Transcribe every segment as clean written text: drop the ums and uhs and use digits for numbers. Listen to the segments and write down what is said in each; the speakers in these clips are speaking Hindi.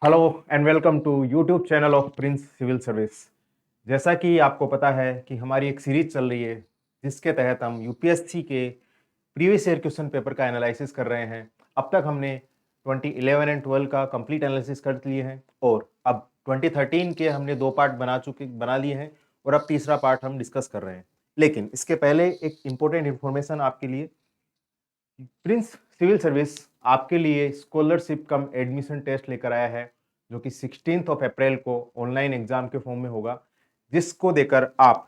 Hello and welcome to YouTube channel of Prince civil service. जैसा कि आपको पता है कि हमारी एक सीरीज चल रही है जिसके तहत हम यूपीएससी के प्रीवियस ईयर क्वेश्चन पेपर का एनालिसिस कर रहे हैं। अब तक हमने 2011 एंड 12 का कंप्लीट एनालिसिस कर लिए हैं और अब 2013 के हमने दो पार्ट बना लिए हैं और अब तीसरा पार्ट हम डिस्कस कर रहे हैं। लेकिन इसके पहले एक इम्पोर्टेंट इन्फॉर्मेशन आपके लिए, प्रिंस सिविल सर्विस आपके लिए स्कॉलरशिप कम एडमिशन टेस्ट लेकर आया है जो कि 16 अप्रैल को ऑनलाइन एग्जाम के फॉर्म में होगा, जिसको देकर आप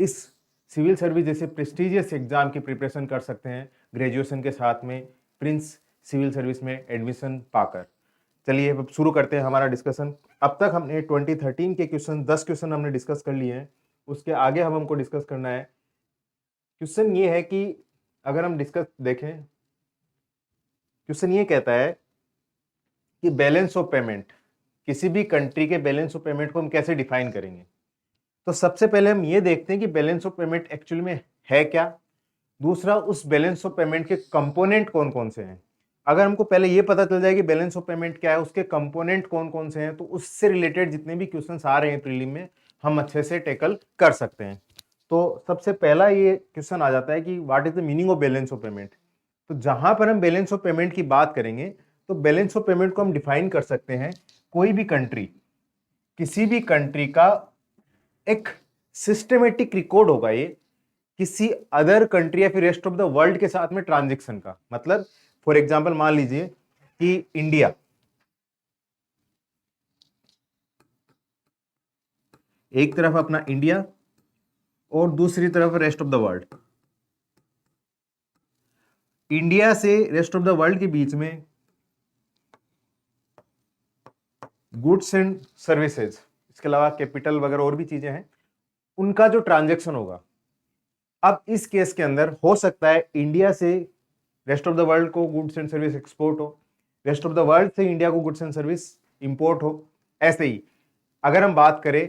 इस सिविल सर्विस जैसे प्रेस्टिजियस एग्जाम की प्रिपरेशन कर सकते हैं ग्रेजुएशन के साथ में प्रिंस सिविल सर्विस में एडमिशन पाकर। चलिए अब शुरू करते हैं हमारा डिस्कशन। अब तक हमने 2013 के क्वेश्चन 10 क्वेश्चन हमने डिस्कस कर लिए हैं। उसके आगे हमको डिस्कस करना है। क्वेश्चन ये है कि अगर हम डिस्कस देखें, क्वेश्चन ये कहता है कि बैलेंस ऑफ पेमेंट, किसी भी कंट्री के बैलेंस ऑफ पेमेंट को हम कैसे डिफाइन करेंगे। तो सबसे पहले हम ये देखते हैं कि बैलेंस ऑफ पेमेंट एक्चुअली में है क्या। दूसरा, उस बैलेंस ऑफ पेमेंट के कंपोनेंट कौन कौन से हैं। अगर हमको पहले ये पता चल जाए कि बैलेंस ऑफ पेमेंट क्या है, उसके कंपोनेंट कौन कौन से हैं, तो उससे रिलेटेड जितने भी क्वेश्चंस आ रहे हैं प्रीलिम में हम अच्छे से टैकल कर सकते हैं। तो सबसे पहला ये क्वेश्चन आ जाता है कि what is the meaning of balance of payment. तो जहां पर हम बैलेंस ऑफ पेमेंट की बात करेंगे तो बैलेंस ऑफ पेमेंट को हम डिफाइन कर सकते हैं, कोई भी कंट्री, किसी भी कंट्री का एक सिस्टमेटिक रिकॉर्ड होगा ये किसी अदर कंट्री या फिर रेस्ट ऑफ द वर्ल्ड के साथ में ट्रांजेक्शन का। मतलब फॉर एग्जांपल मान लीजिए कि इंडिया, एक तरफ अपना इंडिया और दूसरी तरफ rest of the world. India से रेस्ट ऑफ द वर्ल्ड के बीच में गुड्स एंड सर्विसेज, इसके अलावा कैपिटल वगैरह और भी चीजें हैं, उनका जो ट्रांजैक्शन होगा। अब इस केस के अंदर हो सकता है इंडिया से रेस्ट ऑफ द वर्ल्ड को गुड्स एंड सर्विस एक्सपोर्ट हो, रेस्ट ऑफ द वर्ल्ड से इंडिया को गुड्स एंड सर्विस इंपोर्ट हो। ऐसे ही अगर हम बात करें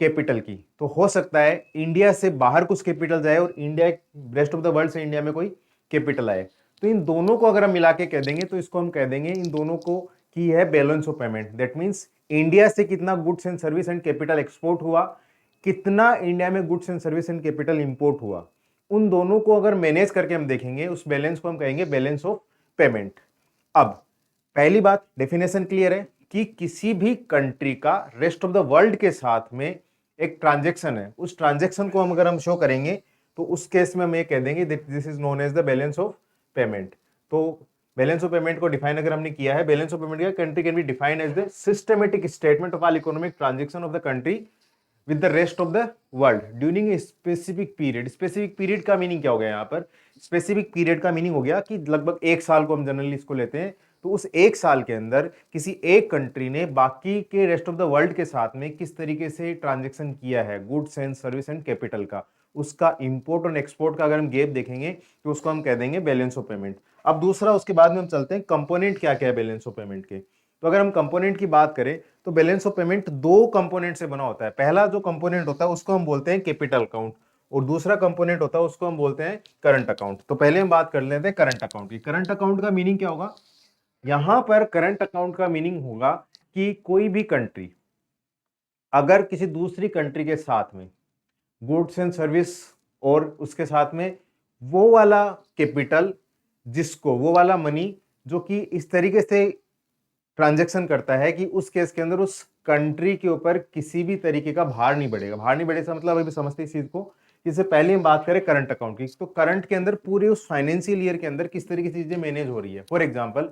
कैपिटल की, तो हो सकता है इंडिया से बाहर कुछ कैपिटल जाए और India, rest of the world से इंडिया में कोई कैपिटल आए। तो इन दोनों को अगर हम मिला के कह देंगे तो इसको हम कह देंगे इन दोनों को की है balance of payment. That means India से कितना goods and service and capital export हुआ, कितना इंडिया में goods and service and capital import हुआ, उन दोनों को अगर मैनेज करके हम देखेंगे उस बैलेंस को हम कहेंगे बैलेंस ऑफ पेमेंट। अब पहली बात, डेफिनेशन क्लियर है कि किसी भी कंट्री का रेस्ट ऑफ द वर्ल्ड के साथ में एक ट्रांजैक्शन है, उस ट्रांजैक्शन को हम अगर हम शो करेंगे तो उस केस में हम ये कह देंगे that this is known as the balance of payment. तो बैलेंस ऑफ पेमेंट को डिफाइन अगर हमने किया है, बैलेंस ऑफ पेमेंट का country can be defined as the systematic statement of all economic transaction of the country with the rest of the world during a specific period. Specific period का मीनिंग क्या हो गया यहाँ पर? स्पेसिफिक पीरियड का मीनिंग हो गया कि लगभग एक साल को हम जनरली इसको लेते हैं। तो उस एक साल के अंदर किसी एक कंट्री ने बाकी के रेस्ट ऑफ द वर्ल्ड के साथ में किस तरीके से ट्रांजेक्शन किया है goods and service and capital का, उसका इंपोर्ट और एक्सपोर्ट का अगर हम गैप देखेंगे तो उसको हम कह देंगे बैलेंस ऑफ पेमेंट। अब दूसरा, उसके बाद में हम चलते हैं कंपोनेंट क्या क्या है बैलेंस ऑफ पेमेंट के। तो अगर हम कंपोनेंट की बात करें तो बैलेंस ऑफ पेमेंट दो कंपोनेंट से बना होता है। पहला जो कंपोनेंट होता है उसको हम बोलते हैं कैपिटल अकाउंट और दूसरा कंपोनेंट होता है उसको हम बोलते हैं करंट अकाउंट। तो पहले हम बात कर लेते हैं करंट अकाउंट की। करंट अकाउंट का मीनिंग क्या होगा? यहां पर करंट अकाउंट का मीनिंग होगा कि कोई भी कंट्री अगर किसी दूसरी कंट्री के साथ में गुड्स एंड सर्विस और उसके साथ में वो वाला कैपिटल, जिसको वो वाला मनी जो कि इस तरीके से ट्रांजैक्शन करता है कि उस केस के अंदर उस कंट्री के ऊपर किसी भी तरीके का भार नहीं बढ़ेगा। भार नहीं बढ़ेगा मतलब अभी समझते इस चीज को। इससे पहले हम बात करें करंट अकाउंट की, तो करंट के अंदर पूरे उस फाइनेंशियल ईयर के अंदर किस तरीके से चीजें मैनेज हो रही है। फॉर एग्जाम्पल,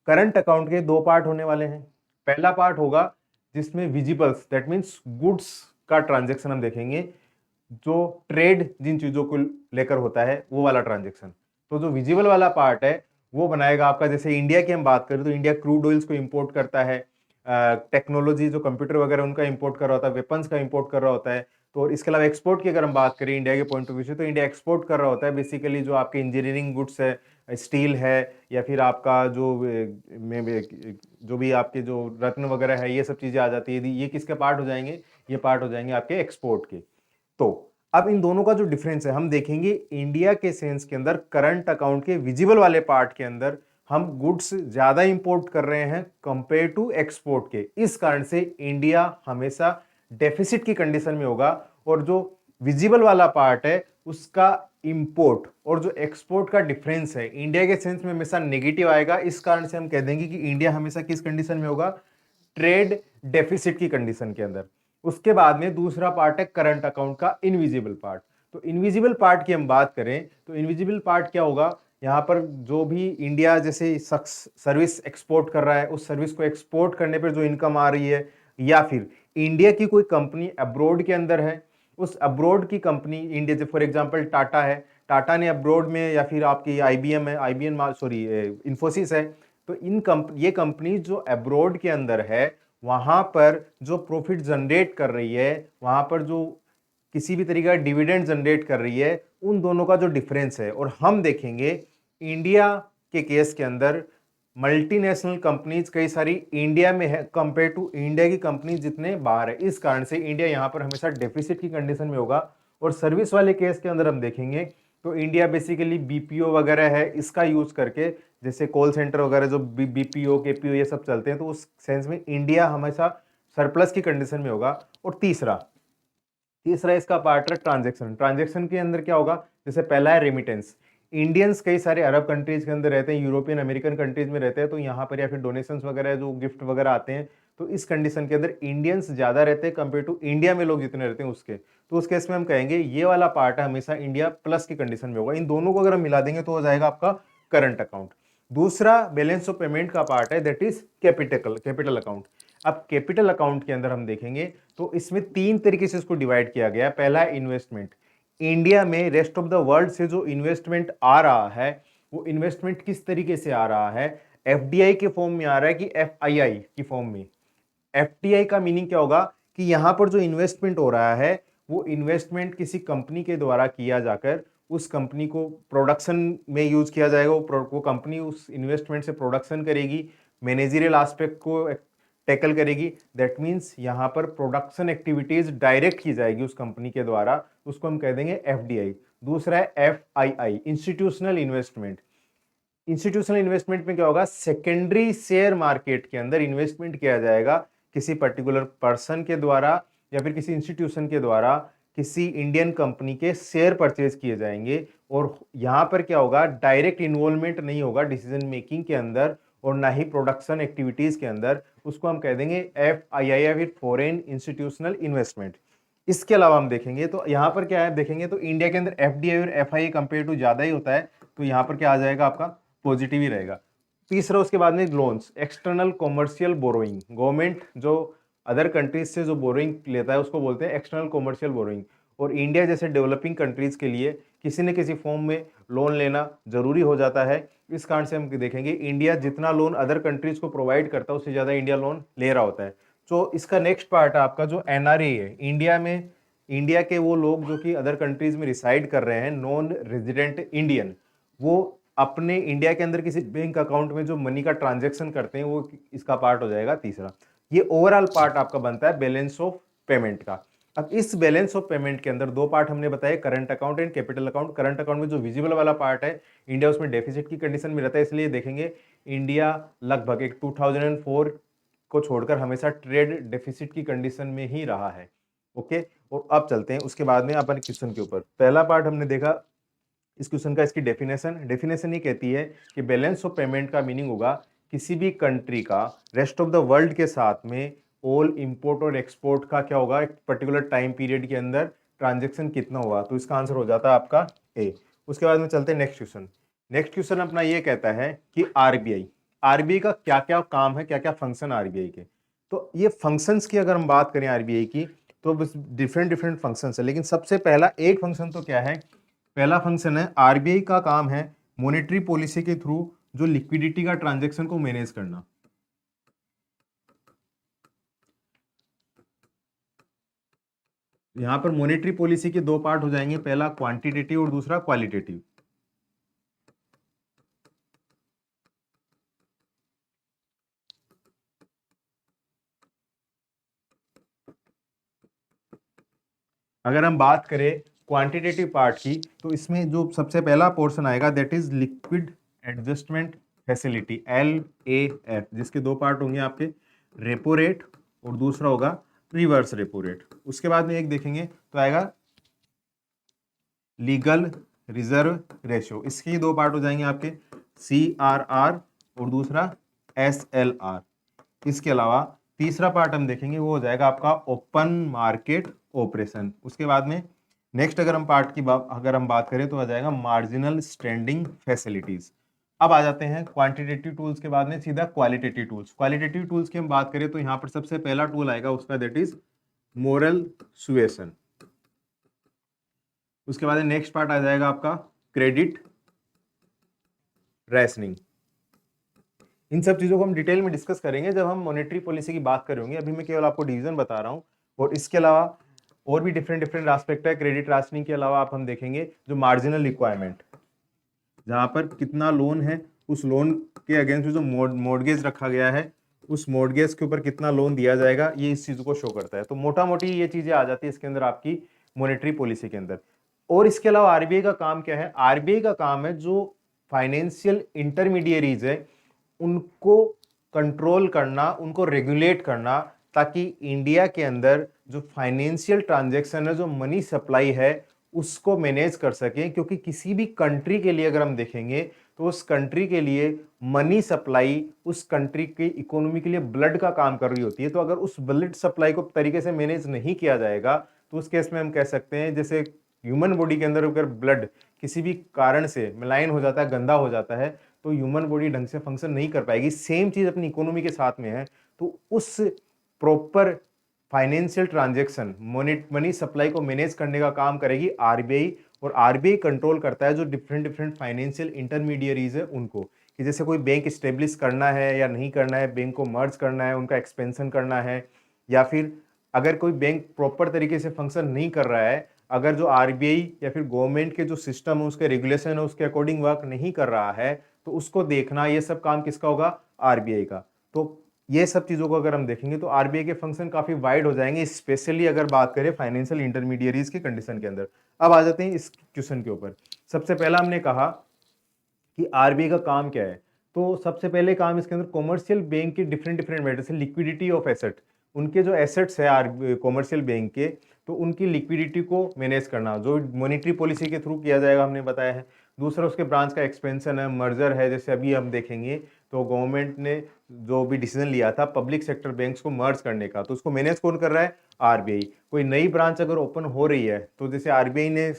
करंट अकाउंट के दो पार्ट होने वाले हैं। पहला पार्ट होगा जिसमें विजिबल्स, दैट मीन्स गुड्स का ट्रांजेक्शन हम देखेंगे, जो ट्रेड जिन चीजों को लेकर होता है वो वाला ट्रांजेक्शन। तो जो विजिबल वाला पार्ट है वो बनाएगा आपका, जैसे इंडिया की हम बात करें तो इंडिया क्रूड ऑयल्स को इंपोर्ट करता है, टेक्नोलॉजी जो कंप्यूटर वगैरह उनका इंपोर्ट कर रहा होता है, वेपन्स का इंपोर्ट कर रहा होता है। तो इसके अलावा एक्सपोर्ट की अगर हम बात करें इंडिया के पॉइंट ऑफ व्यू से, तो इंडिया एक्सपोर्ट कर रहा होता है बेसिकली जो आपके इंजीनियरिंग गुड्स है, स्टील है, या फिर आपका जो भी आपके जो रत्न वगैरह है, ये सब चीजें आ जाती है। ये किसके पार्ट हो जाएंगे? ये पार्ट हो जाएंगे आपके एक्सपोर्ट के। तो अब इन दोनों का जो डिफरेंस है हम देखेंगे इंडिया के सेंस के अंदर, करंट अकाउंट के विजिबल वाले पार्ट के अंदर हम गुड्स ज्यादा इंपोर्ट कर रहे हैं कंपेयर टू एक्सपोर्ट के, इस कारण से इंडिया हमेशा डेफिसिट की कंडीशन में होगा। और जो विजिबल वाला पार्ट है उसका इंपोर्ट और जो एक्सपोर्ट का डिफरेंस है इंडिया के सेंस में हमेशा नेगेटिव आएगा। इस कारण से हम कह देंगे कि इंडिया हमेशा किस कंडीशन में होगा, ट्रेड डेफिसिट की कंडीशन के अंदर। उसके बाद में दूसरा पार्ट है करंट अकाउंट का इनविजिबल पार्ट। तो इनविजिबल पार्ट की हम बात करें तो इनविजिबल पार्ट क्या होगा, यहाँ पर जो भी इंडिया जैसे सर्विस एक्सपोर्ट कर रहा है उस सर्विस को एक्सपोर्ट करने पर जो इनकम आ रही है, या फिर इंडिया की कोई कंपनी अब्रोड के अंदर है, उस अब्रोड की कंपनी इंडिया से, फॉर एग्जांपल टाटा है, टाटा ने अब्रोड में, या फिर आपकी आईबीएम है, आईबीएम सॉरी इंफोसिस है, तो ये कंपनी जो अब्रोड के अंदर है वहां पर जो प्रॉफिट जनरेट कर रही है, वहां पर जो किसी भी तरीके का डिविडेंड जनरेट कर रही है, उन दोनों का जो डिफरेंस है। और हम देखेंगे इंडिया के केस के अंदर मल्टीनेशनल कंपनीज कई सारी इंडिया में है कंपेयर टू इंडिया की कंपनी जितने बाहर है, इस कारण से इंडिया यहां पर हमेशा डेफिसिट की कंडीशन में होगा। और सर्विस वाले केस के अंदर हम देखेंगे तो इंडिया बेसिकली बीपीओ वगैरह है इसका यूज करके, जैसे कॉल सेंटर वगैरह जो बीपीओ केपीओ ये सब चलते हैं, तो उस सेंस में इंडिया हमेशा सरप्लस की कंडीशन में होगा। और तीसरा इसका पार्ट है ट्रांजेक्शन। ट्रांजेक्शन के अंदर क्या होगा, जैसे पहला है रेमिटेंस। इंडियंस कई सारे अरब कंट्रीज के अंदर रहते हैं, यूरोपियन अमेरिकन कंट्रीज में रहते हैं, तो यहाँ पर या फिर डोनेशन वगैरह जो गिफ्ट वगैरह आते हैं, तो इस कंडीशन के अंदर इंडियंस ज्यादा रहते हैं कंपेयर टू इंडिया में लोग जितने रहते हैं उसके, तो उस केस में हम कहेंगे ये वाला पार्ट है हमेशा इंडिया प्लस की कंडीशन में होगा। इन दोनों को अगर हम मिला देंगे तो हो जाएगा आपका करंट अकाउंट। दूसरा बैलेंस ऑफ पेमेंट का पार्ट है दैट इज कैपिटल अकाउंट। अब कैपिटल अकाउंट के अंदर हम देखेंगे तो इसमें तीन तरीके से इसको डिवाइड किया गया है। पहला है इन्वेस्टमेंट। इंडिया में रेस्ट ऑफ द वर्ल्ड से जो इन्वेस्टमेंट आ रहा है वो इन्वेस्टमेंट किस तरीके से आ रहा है, एफडीआई के फॉर्म में आ रहा है कि एफआईआई की फॉर्म में। एफडीआई का मीनिंग क्या होगा कि यहां पर जो इन्वेस्टमेंट हो रहा है वो इन्वेस्टमेंट किसी कंपनी के द्वारा किया जाकर उस कंपनी को प्रोडक्शन में यूज किया जाएगा। वो कंपनी उस इन्वेस्टमेंट से प्रोडक्शन करेगी, मैनेजरियल एस्पेक्ट को टैकल करेगी। दैट मींस यहां पर प्रोडक्शन एक्टिविटीज डायरेक्ट की जाएगी उस कंपनी के द्वारा, उसको हम कह देंगे एफडीआई। दूसरा है FII, institutional investment. Institutional investment में क्या होगा, सेकेंडरी शेयर मार्केट के अंदर इन्वेस्टमेंट किया जाएगा किसी पर्टिकुलर पर्सन के द्वारा या फिर किसी इंस्टीट्यूशन के द्वारा, किसी इंडियन कंपनी के शेयर परचेज किए जाएंगे। और यहां पर क्या होगा, डायरेक्ट इन्वॉल्वमेंट नहीं होगा डिसीजन मेकिंग के अंदर और ना ही प्रोडक्शन एक्टिविटीज के अंदर, उसको हम कह देंगे एफआईआई या फिर फॉरेन इंस्टीट्यूशनल इन्वेस्टमेंट। इसके अलावा हम देखेंगे तो यहाँ पर क्या है, देखेंगे तो इंडिया के अंदर एफडीआई और एफआईआई कंपेयर टू ज्यादा ही होता है, तो यहाँ पर क्या आ जाएगा आपका पॉजिटिव ही रहेगा। तीसरा उसके बाद में loans, external commercial borrowing. Government जो अदर कंट्रीज से जो बोरोइंग लेता है उसको बोलते हैं एक्सटर्नल कॉमर्शियल बोरोइंग। और इंडिया जैसे डेवलपिंग कंट्रीज के लिए किसी न किसी फॉर्म में लोन लेना जरूरी हो जाता है। इस कारण से हम देखेंगे इंडिया जितना लोन अदर कंट्रीज को प्रोवाइड करता है उससे ज्यादा इंडिया लोन ले रहा होता है। तो इसका नेक्स्ट पार्ट है आपका जो एनआरए है, इंडिया के वो लोग जो कि अदर कंट्रीज में रिसाइड कर रहे हैं, नॉन रेजिडेंट इंडियन, वो अपने इंडिया के अंदर किसी बैंक अकाउंट में जो मनी का ट्रांजैक्शन करते हैं वो इसका पार्ट हो जाएगा तीसरा। ये ओवरऑल पार्ट आपका बनता है बैलेंस ऑफ पेमेंट का। अब इस बैलेंस ऑफ पेमेंट के अंदर दो पार्ट हमने बताए, current account and capital account. Current account में जो विजिबल वाला पार्ट है इंडिया उसमें डेफिसिट की कंडीशन में रहता है, इसलिए देखेंगे इंडिया लगभग एक 2004 को छोड़कर हमेशा ट्रेड डेफिसिट की कंडीशन में ही रहा है। ओके, और अब चलते हैं उसके बाद में अपन क्वेश्चन के ऊपर। पहला पार्ट हमने देखा इस क्वेश्चन का, इसकी डेफिनेशन ये कहती है कि बैलेंस ऑफ पेमेंट का मीनिंग होगा किसी भी कंट्री का रेस्ट ऑफ द वर्ल्ड के साथ में ऑल इंपोर्ट और एक्सपोर्ट का क्या होगा, एक पर्टिकुलर टाइम पीरियड के अंदर ट्रांजेक्शन कितना होगा, तो इसका आंसर हो जाता है आपका ए। उसके बाद में चलते हैं नेक्स्ट क्वेश्चन। नेक्स्ट क्वेश्चन अपना ये कहता है कि आरबीआई का क्या क्या काम है, क्या क्या फंक्शन आरबीआई के। तो ये फंक्शंस की अगर हम बात करें आरबीआई की तो डिफरेंट डिफरेंट फंक्शंस है, लेकिन सबसे पहला एक फंक्शन तो क्या है, पहला फंक्शन है आरबीआई का काम है मॉनेटरी पॉलिसी के थ्रू जो लिक्विडिटी का ट्रांजैक्शन को मैनेज करना। यहां पर मॉनेटरी पॉलिसी के दो पार्ट हो जाएंगे, पहला क्वांटिटेटिव और दूसरा क्वालिटेटिव। अगर हम बात करें क्वांटिटेटिव पार्ट की तो इसमें जो सबसे पहला पोर्शन आएगा that is liquid adjustment facility, LAF, जिसके दो पार्ट होंगे आपके, रेपो रेट और दूसरा होगा रिवर्स रेपो रेट। उसके बाद में एक देखेंगे तो आएगा लीगल रिजर्व रेशियो, इसके दो पार्ट हो जाएंगे आपके, CRR और दूसरा SLR। इसके अलावा तीसरा पार्ट हम देखेंगे वो हो जाएगा आपका ओपन मार्केट ऑपरेशन। उसके बाद में नेक्स्ट अगर हम पार्ट की अगर हम बात करें तो आ जाएगा मार्जिनल स्टैंडिंग फैसिलिटीज। अब आ जाते हैं क्वांटिटेटिव टूल्स के बाद में सीधा क्वालिटेटिव टूल्स। क्वालिटेटिव टूल्स की हम बात करें तो यहाँ पर सबसे पहला टूल आएगा उसका, दैट इज मोरल सुएशन। उसके बाद नेक्स्ट पार्ट आ जाएगा आपका क्रेडिट रैशनिंग। इन सब चीजों को हम डिटेल में डिस्कस करेंगे जब हम मॉनेटरी पॉलिसी की बात करेंगे, अभी मैं केवल आपको डिवीजन बता रहा हूं। और इसके अलावा और भी डिफरेंट डिफरेंट एस्पेक्ट है। क्रेडिट राशनिंग के अलावा आप हम देखेंगे जो मार्जिनल रिक्वायरमेंट, जहां पर कितना लोन है, उस लोन के अगेंस्ट जो मॉर्गेज रखा गया है, उस मॉर्गेज के ऊपर कितना लोन दिया जाएगा, ये इस चीज को शो करता है। तो मोटा मोटी ये चीजें आ जाती है इसके अंदर आपकी मॉनेटरी पॉलिसी के अंदर। और इसके अलावा आरबीआई का काम क्या है? आरबीआई का काम है जो फाइनेंशियल इंटरमीडियरीज है उनको कंट्रोल करना, उनको रेगुलेट करना, ताकि इंडिया के अंदर जो फाइनेंशियल ट्रांजैक्शन है, जो मनी सप्लाई है, उसको मैनेज कर सके। क्योंकि किसी भी कंट्री के लिए अगर हम देखेंगे तो उस कंट्री के लिए मनी सप्लाई उस कंट्री की इकोनॉमी के लिए ब्लड का काम कर रही होती है। तो अगर उस ब्लड सप्लाई को तरीके से मैनेज नहीं किया जाएगा तो उस केस में हम कह सकते हैं, जैसे ह्यूमन बॉडी के अंदर अगर ब्लड किसी भी कारण से मलाइन हो जाता है, गंदा हो जाता है, तो ह्यूमन बॉडी ढंग से फंक्शन नहीं कर पाएगी। सेम चीज अपनी इकोनॉमी के साथ में है। तो उस proper financial transaction, money supply को मैनेज करने का काम करेगी आरबीआई। और आरबीआई कंट्रोल करता है जो डिफरेंट डिफरेंट फाइनेंशियल इंटरमीडियरीज है उनको, कि जैसे कोई बैंक स्टेब्लिश करना है या नहीं करना है, बैंक को मर्ज करना है, उनका एक्सपेंशन करना है, या फिर अगर कोई बैंक प्रॉपर तरीके से फंक्शन नहीं कर रहा है, अगर जो आरबीआई या फिर गवर्नमेंट के जो सिस्टम है, उसके रेगुलेशन है, उसके अकॉर्डिंग वर्क नहीं कर रहा है, तो उसको देखना, ये सब काम किसका होगा? आरबीआई का। तो ये सब चीजों को अगर हम देखेंगे तो आरबीआई के फंक्शन काफी वाइड हो जाएंगे, स्पेशली अगर बात करें फाइनेंशियल इंटरमीडियरीज की कंडीशन के अंदर। अब आ जाते हैं इस क्वेश्चन के ऊपर। सबसे पहला हमने कहा कि आरबीआई का काम क्या है। तो सबसे पहले काम इसके अंदर कॉमर्शियल बैंक के डिफरेंट डिफरेंट मैटर्स है, लिक्विडिटी ऑफ एसेट, उनके जो एसेट्स है कॉमर्शियल बैंक के, तो उनकी लिक्विडिटी को मैनेज करना, जो मॉनेटरी पॉलिसी के थ्रू किया जाएगा, हमने बताया है। दूसरा उसके ब्रांच का एक्सपेंशन है, मर्जर है, जैसे अभी हम देखेंगे तो गवर्नमेंट ने जो भी डिसीजन लिया था पब्लिक सेक्टर बैंक्स को मर्ज करने का, तो उसको मैनेज कौन कर रहा है? आरबीआई। कोई नई ब्रांच अगर ओपन हो रही है तो जैसे आरबीआई ने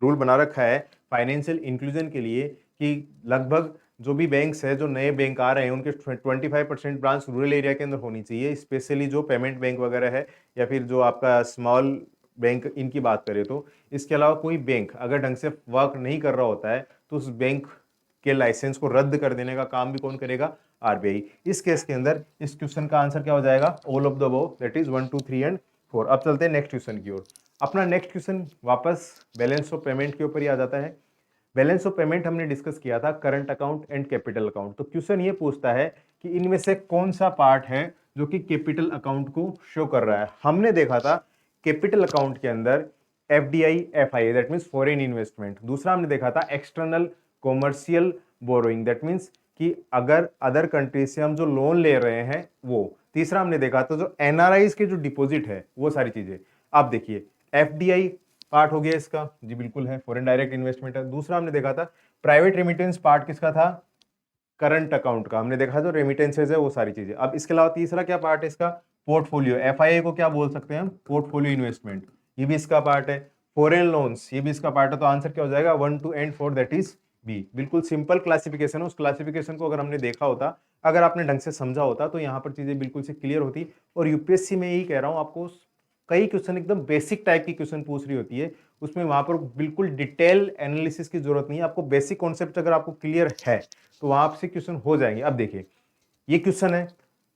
रूल बना रखा है फाइनेंशियल इंक्लूजन के लिए कि लगभग जो भी बैंक्स है, जो नए बैंक आ रहे हैं, उनके 25% ब्रांच रूरल एरिया के अंदर होनी चाहिए, स्पेशली जो पेमेंट बैंक वगैरह है या फिर जो आपका स्मॉल बैंक, इनकी बात करें तो। इसके अलावा कोई बैंक अगर ढंग से वर्क नहीं कर रहा होता है तो उस बैंक के लाइसेंस को रद्द कर देने का काम भी कौन करेगा? आरबीआई। इस केस के अंदर इस क्वेश्चन का आंसर क्या हो जाएगा? All of the above, that is 1 2 3 and 4। अब चलते हैं नेक्स्ट क्वेश्चन की ओर। अपना नेक्स्ट क्वेश्चन वापस बैलेंस ऑफ पेमेंट के ऊपर ही आ जाता है। बैलेंस ऑफ पेमेंट हमने डिस्कस किया था current account and capital account. तो क्वेश्चन ये पूछता है कि इनमें से कौन सा पार्ट है जो कि कैपिटल अकाउंट को शो कर रहा है। हमने देखा था कैपिटल अकाउंट के अंदर FDI, FII, that means foreign investment. दूसरा हमने देखा था external commercial borrowing, that means कि अगर अदर कंट्री से हम जो लोन ले रहे हैं वो। तीसरा हमने देखा था जो एनआरआईज के जो डिपॉजिट है वो सारी चीजें। आप देखिए एफडीआई पार्ट हो गया इसका, जी बिल्कुल है, फॉरेन डायरेक्ट इन्वेस्टमेंट है। दूसरा हमने देखा था प्राइवेट रेमिटेंस पार्ट किसका था? करंट अकाउंट का। हमने देखा जो रेमिटेंसेज है वो सारी चीजें। अब इसके अलावा तीसरा क्या पार्ट है इसका? पोर्टफोलियो। एफआईआई को क्या बोल सकते हैं हम? पोर्टफोलियो इन्वेस्टमेंट, ये भी इसका पार्ट है। फॉरेन लोन्स, ये भी इसका पार्ट है। तो आंसर क्या हो जाएगा? 1 2 एंड 4, दैट इज बी। बिल्कुल सिंपल क्लासिफिकेशन है। उस क्लासिफिकेशन को अगर हमने देखा होता, अगर आपने ढंग से समझा होता, तो यहाँ पर चीजें बिल्कुल से क्लियर होती। और यूपीएससी में यही कह रहा हूँ आपको, कई क्वेश्चन एकदम बेसिक टाइप की क्वेश्चन पूछ रही होती है, उसमें वहां पर बिल्कुल डिटेल एनालिसिस की जरूरत नहीं है। आपको बेसिक कॉन्सेप्ट अगर आपको क्लियर है तो वहां से क्वेश्चन हो जाएंगे। अब देखिए ये क्वेश्चन है।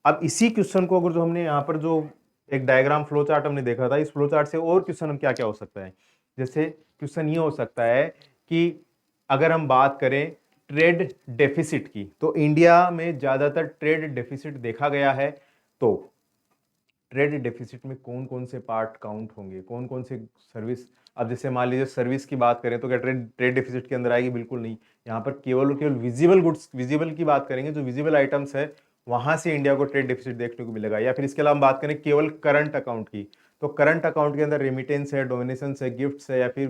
अब इसी क्वेश्चन को अगर जो हमने यहाँ पर जो एक डायग्राम फ्लो चार्ट हमने देखा था, इस फ्लो चार्ट से और क्वेश्चन हम क्या क्या हो सकता है। जैसे क्वेश्चन ये हो सकता है कि अगर हम बात करें ट्रेड डेफिसिट की, तो इंडिया में ज्यादातर ट्रेड डेफिसिट देखा गया है। तो ट्रेड डेफिसिट में कौन कौन से पार्ट काउंट होंगे, कौन कौन से सर्विस। अब जैसे मान लीजिए सर्विस की बात करें तो क्या ट्रेड ट्रेड डेफिसिट के अंदर आएगी? बिल्कुल नहीं। यहाँ पर केवल और केवल विजिबल गुड्स, विजिबल की बात करेंगे, जो विजिबल आइटम्स है वहां से इंडिया को ट्रेड डेफिसिट देखने को मिलेगा। या फिर इसके अलावा हम बात करें केवल करंट अकाउंट की, तो करंट अकाउंट के अंदर रेमिटेंस है, डोनेशन है, गिफ्ट्स है, या फिर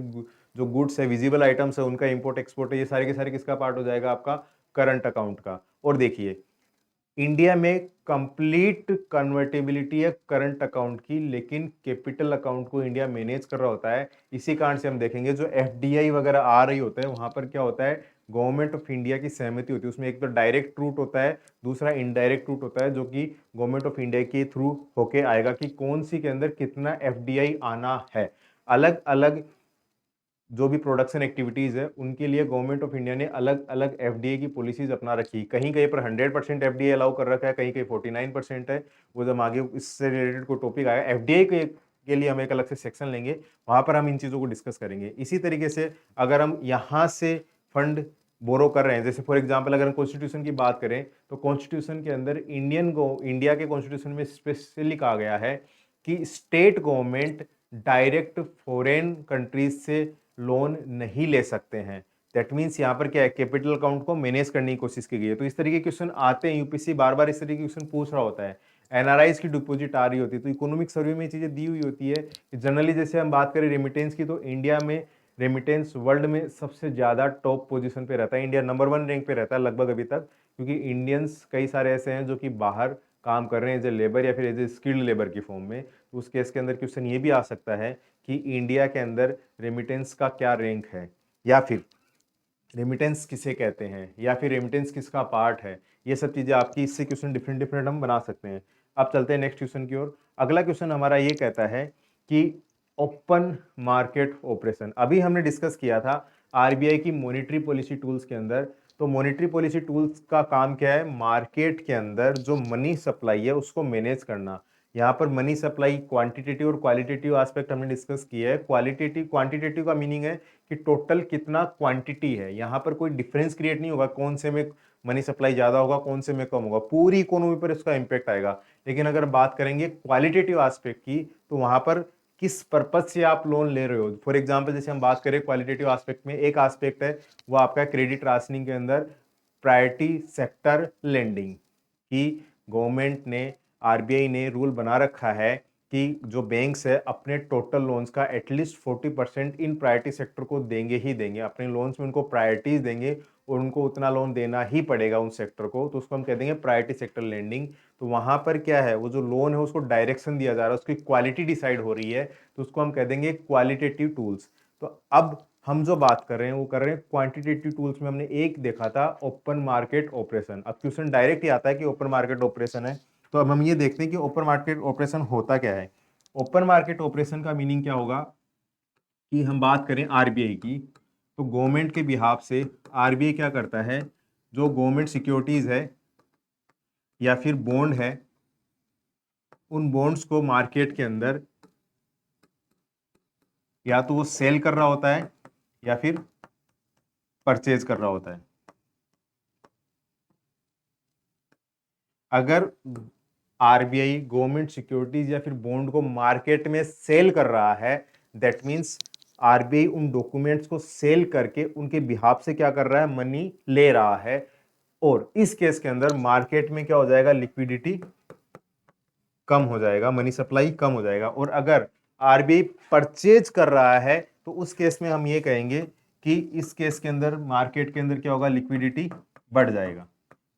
जो गुड्स है, विजिबल आइटम्स है, उनका इंपोर्ट एक्सपोर्ट है, ये सारे के सारे किसका पार्ट हो जाएगा? आपका करंट अकाउंट का। और देखिए इंडिया में कंप्लीट कन्वर्टेबिलिटी है करंट अकाउंट की, लेकिन कैपिटल अकाउंट को इंडिया मैनेज कर रहा होता है। इसी कारण से हम देखेंगे जो एफडीआई वगैरह आ रही होता है वहां पर क्या होता है, गवर्नमेंट ऑफ इंडिया की सहमति होती है उसमें। एक तो डायरेक्ट रूट होता है, दूसरा इनडायरेक्ट रूट होता है, जो कि गवर्नमेंट ऑफ इंडिया के थ्रू होके आएगा कि कौन सी के अंदर कितना एफडीआई आना है। अलग अलग जो भी प्रोडक्शन एक्टिविटीज है उनके लिए गवर्नमेंट ऑफ इंडिया ने अलग अलग एफडीए की पॉलिसीज अपना रखी। कहीं कहीं पर 100% एफडीए अलाउ कर रखा है, कहीं कहीं 49% है। वो जब आगे इससे रिलेटेड कोई टॉपिक आएगा एफडीए के लिए हम एक अलग से सेक्शन लेंगे, वहां पर हम इन चीजों को डिस्कस करेंगे। इसी तरीके से अगर हम यहाँ से फंड बोरो कर रहे हैं, जैसे फॉर एग्जांपल अगर हम कॉन्स्टिट्यूशन की बात करें तो कॉन्स्टिट्यूशन के अंदर इंडिया के कॉन्स्टिट्यूशन में स्पेशली कहा गया है कि state government direct foreign countries से लोन नहीं ले सकते हैं। दैट मीन्स यहाँ पर क्या है, कैपिटल अकाउंट को मैनेज करने की कोशिश की गई है। तो इस तरीके के क्वेश्चन आते हैं, यूपीएससी बार बार इस तरीके के क्वेश्चन पूछ रहा होता है। एनआरआईज की डिपॉजिट आ रही होती है, तो इकोनॉमिक सर्वे में चीजें दी हुई होती है कि जनरली जैसे हम बात करें रेमिटेंस की, तो इंडिया में रेमिटेंस वर्ल्ड में सबसे ज्यादा टॉप पोजीशन पे रहता है। इंडिया नंबर 1 रैंक पे रहता है लगभग अभी तक, क्योंकि इंडियंस कई सारे ऐसे हैं जो कि बाहर काम कर रहे हैं एज ए लेबर या फिर एज ए स्किल्ड लेबर की फॉर्म में। तो उस केस के अंदर क्वेश्चन ये भी आ सकता है कि इंडिया के अंदर रेमिटेंस का क्या रैंक है, या फिर रेमिटेंस किसे कहते हैं, या फिर रेमिटेंस किसका पार्ट है। ये सब चीजें आपकी इससे क्वेश्चन डिफरेंट डिफरेंट हम बना सकते हैं। अब चलते हैं नेक्स्ट क्वेश्चन की ओर। अगला क्वेश्चन हमारा ये कहता है कि ओपन मार्केट ऑपरेशन, अभी हमने डिस्कस किया था आरबीआई की मॉनेटरी पॉलिसी टूल्स के अंदर। तो मॉनेटरी पॉलिसी टूल्स का काम क्या है, मार्केट के अंदर जो मनी सप्लाई है उसको मैनेज करना। यहाँ पर मनी सप्लाई क्वांटिटेटिव और क्वालिटेटिव एस्पेक्ट हमने डिस्कस किया है। क्वांटिटेटिव का मीनिंग है कि टोटल कितना क्वांटिटी है, यहाँ पर कोई डिफरेंस क्रिएट नहीं होगा कौन से में मनी सप्लाई ज्यादा होगा कौन से में कम होगा, पूरी इकोनॉमी पर इसका इंपैक्ट आएगा। लेकिन अगर बात करेंगे क्वालिटेटिव एस्पेक्ट की, तो वहां पर किस पर्पज से आप लोन ले रहे हो। फॉर एग्जांपल जैसे हम बात करें क्वालिटेटिव एस्पेक्ट में, एक एस्पेक्ट है वो आपका क्रेडिट राशनिंग के अंदर प्रायोरिटी सेक्टर लेंडिंग की। गवर्नमेंट ने, आरबीआई ने रूल बना रखा है कि जो बैंक्स है अपने टोटल लोन्स का एटलीस्ट 40% इन प्रायोरिटी सेक्टर को देंगे ही देंगे, अपने लोन्स में उनको प्रायोरिटीज देंगे और उनको उतना लोन देना ही पड़ेगा उन सेक्टर को। तो उसको हम कह देंगे प्रायोरिटी सेक्टर लेंडिंग। तो वहां पर क्या है, वो जो लोन है उसको डायरेक्शन दिया जा रहा है, उसकी क्वालिटी डिसाइड हो रही है, तो उसको हम कह देंगे क्वालिटेटिव टूल्स। तो अब हम जो बात कर रहे हैं वो कर रहे हैं क्वांटिटेटिव टूल्स में। हमने एक देखा था ओपन मार्केट ऑपरेशन। अब क्वेश्चन डायरेक्ट ही आता है कि ओपन मार्केट ऑपरेशन है, तो अब हम ये देखते हैं कि ओपन मार्केट ऑपरेशन होता क्या है। ओपन मार्केट ऑपरेशन का मीनिंग क्या होगा कि हम बात करें आरबीआई की, तो गवर्नमेंट के बिहाफ से आरबीआई क्या करता है, जो गवर्नमेंट सिक्योरिटीज है या फिर बॉन्ड है, उन बॉन्ड्स को मार्केट के अंदर या तो वो सेल कर रहा होता है या फिर परचेज कर रहा होता है। अगर आरबीआई गवर्नमेंट सिक्योरिटीज या फिर बॉन्ड को मार्केट में सेल कर रहा है, दैट मींस आरबीआई उन डॉक्यूमेंट्स को सेल करके उनके बिहाफ से क्या कर रहा है, मनी ले रहा है। और इस केस के अंदर मार्केट में क्या हो जाएगा, लिक्विडिटी कम हो जाएगा, मनी सप्लाई कम हो जाएगा। और अगर आरबीआई परचेज कर रहा है तो उस केस में हम ये कहेंगे कि इस केस के अंदर मार्केट के अंदर क्या होगा, लिक्विडिटी बढ़ जाएगा,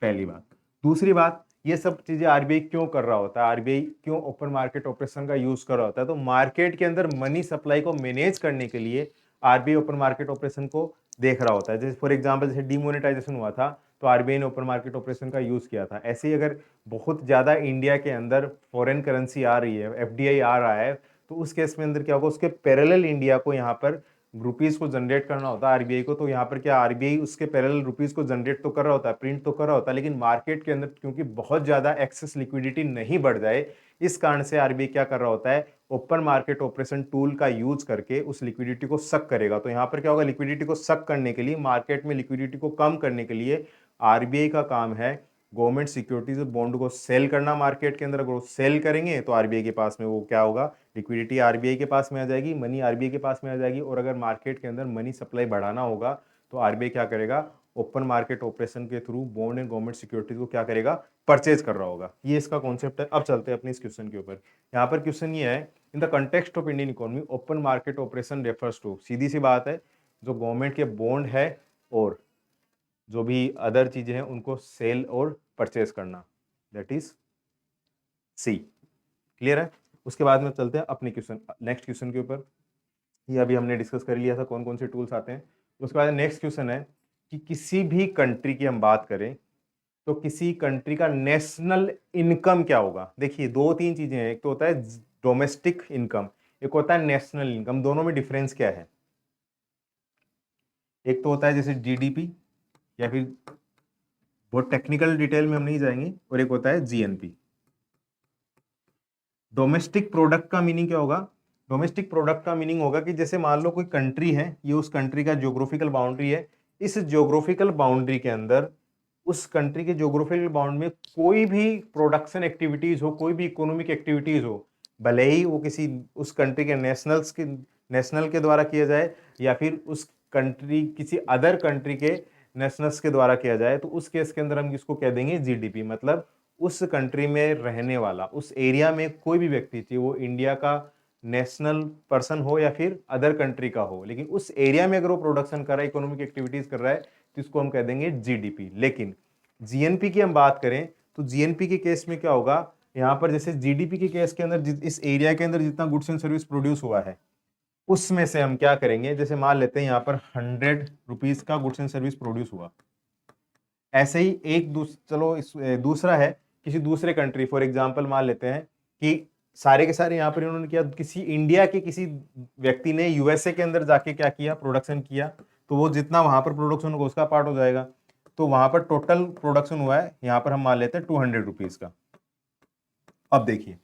पहली बात। दूसरी बात, ये सब चीजें आरबीआई क्यों कर रहा होता है, आरबीआई क्यों ओपन मार्केट ऑपरेशन का यूज कर रहा होता है, तो मार्केट के अंदर मनी सप्लाई को मैनेज करने के लिए आरबीआई ओपन मार्केट ऑपरेशन को देख रहा होता है। जैसे फॉर एग्जांपल जैसे डिमोनेटाइजेशन हुआ था तो आरबीआई ने ओपन मार्केट ऑपरेशन का यूज किया था। ऐसे ही अगर बहुत ज्यादा इंडिया के अंदर फॉरेन करेंसी आ रही है, एफडीआई आ रहा है, तो उस केस में अंदर क्या होगा, उसके पैरेलल इंडिया को यहाँ पर रुपीज को जनरेट करना होता है आरबीआई को। तो यहाँ पर क्या, आरबीआई उसके पैरेलल रुपीज को जनरेट तो कर रहा होता है, प्रिंट तो कर रहा होता है, लेकिन मार्केट के अंदर क्योंकि बहुत ज्यादा एक्सेस लिक्विडिटी नहीं बढ़ जाए, इस कारण से आरबीआई क्या कर रहा होता है, ओपन मार्केट ऑपरेशन टूल का यूज करके उस लिक्विडिटी को सक करेगा। तो यहाँ पर क्या होगा, लिक्विडिटी को सक करने के लिए, मार्केट में लिक्विडिटी को कम करने के लिए आरबीआई का काम है गवर्नमेंट सिक्योरिटीज बॉन्ड को सेल करना मार्केट के अंदर, अगर वो सेल करेंगे तो आरबीआई के पास में वो क्या होगा, लिक्विडिटी आरबीआई के पास में आ जाएगी, मनी आरबीआई के पास में आ जाएगी। और अगर मार्केट के अंदर मनी सप्लाई बढ़ाना होगा तो आरबीआई क्या करेगा, ओपन मार्केट ऑपरेशन के through bond and government securities को क्या करेगा, परचेज कर रहा होगा। ये इसका कॉन्सेप्ट है। अब चलते हैं अपने इस क्वेश्चन के ऊपर। यहाँ पर क्वेश्चन ये है, in the context of Indian economy open market operation refers to, सीधी सी बात है, जो गवर्नमेंट के बॉन्ड है और जो भी अदर चीजें हैं उनको सेल और परचेज करना, दैट इज सी। क्लियर है। उसके बाद में चलते हैं अपने क्वेश्चन, नेक्स्ट क्वेश्चन के ऊपर। ये अभी हमने डिस्कस कर लिया था कौन कौन से टूल्स आते हैं। उसके बाद नेक्स्ट क्वेश्चन है कि किसी भी कंट्री की हम बात करें तो किसी कंट्री का नेशनल इनकम क्या होगा। देखिए दो तीन चीजें हैं, एक तो होता है डोमेस्टिक इनकम, एक होता है नेशनल इनकम। दोनों में डिफरेंस क्या है, एक तो होता है जैसे जीडीपी, या फिर बहुत टेक्निकल डिटेल में हम नहीं जाएंगे, और एक होता है जीएनपी। डोमेस्टिक प्रोडक्ट का मीनिंग क्या होगा, डोमेस्टिक प्रोडक्ट का मीनिंग होगा कि जैसे मान लो कोई कंट्री है, ये उस कंट्री का ज्योग्राफिकल बाउंड्री है, इस ज्योग्राफिकल बाउंड्री के अंदर उस कंट्री के ज्योग्राफिकल बाउंड्री में कोई भी प्रोडक्शन एक्टिविटीज हो, कोई भी इकोनॉमिक एक्टिविटीज हो, भले ही वो किसी उस कंट्री के नेशनल के द्वारा किया जाए या फिर उस कंट्री किसी अदर कंट्री के नेशनल्स के द्वारा किया जाए, तो उस केस के अंदर हम इसको कह देंगे जीडीपी। मतलब उस कंट्री में रहने वाला, उस एरिया में कोई भी व्यक्ति, चाहिए वो इंडिया का नेशनल पर्सन हो या फिर अदर कंट्री का हो, लेकिन उस एरिया में अगर वो प्रोडक्शन कर रहा है, इकोनॉमिक एक्टिविटीज कर रहा है, तो इसको हम कह देंगे जीडीपी। लेकिन जीएनपी की हम बात करें तो जीएनपी के केस में क्या होगा, यहाँ पर जैसे जीडीपी के केस के अंदर इस एरिया के अंदर जितना गुड्स एंड सर्विस प्रोड्यूस हुआ है उसमें से हम क्या करेंगे, जैसे मान लेते हैं यहाँ पर 100 रुपीज का गुड्स एंड सर्विस प्रोड्यूस हुआ, ऐसे ही चलो दूसरा है किसी दूसरे कंट्री, फॉर एग्जांपल मान लेते हैं कि सारे के सारे यहाँ पर इन्होंने किया, किसी इंडिया के किसी व्यक्ति ने यूएसए के अंदर जाके क्या किया, प्रोडक्शन किया, तो वो जितना वहां पर प्रोडक्शन होगा उसका पार्ट हो जाएगा। तो वहां पर टोटल प्रोडक्शन हुआ है, यहाँ पर हम मान लेते हैं 200 रुपीज का। अब देखिए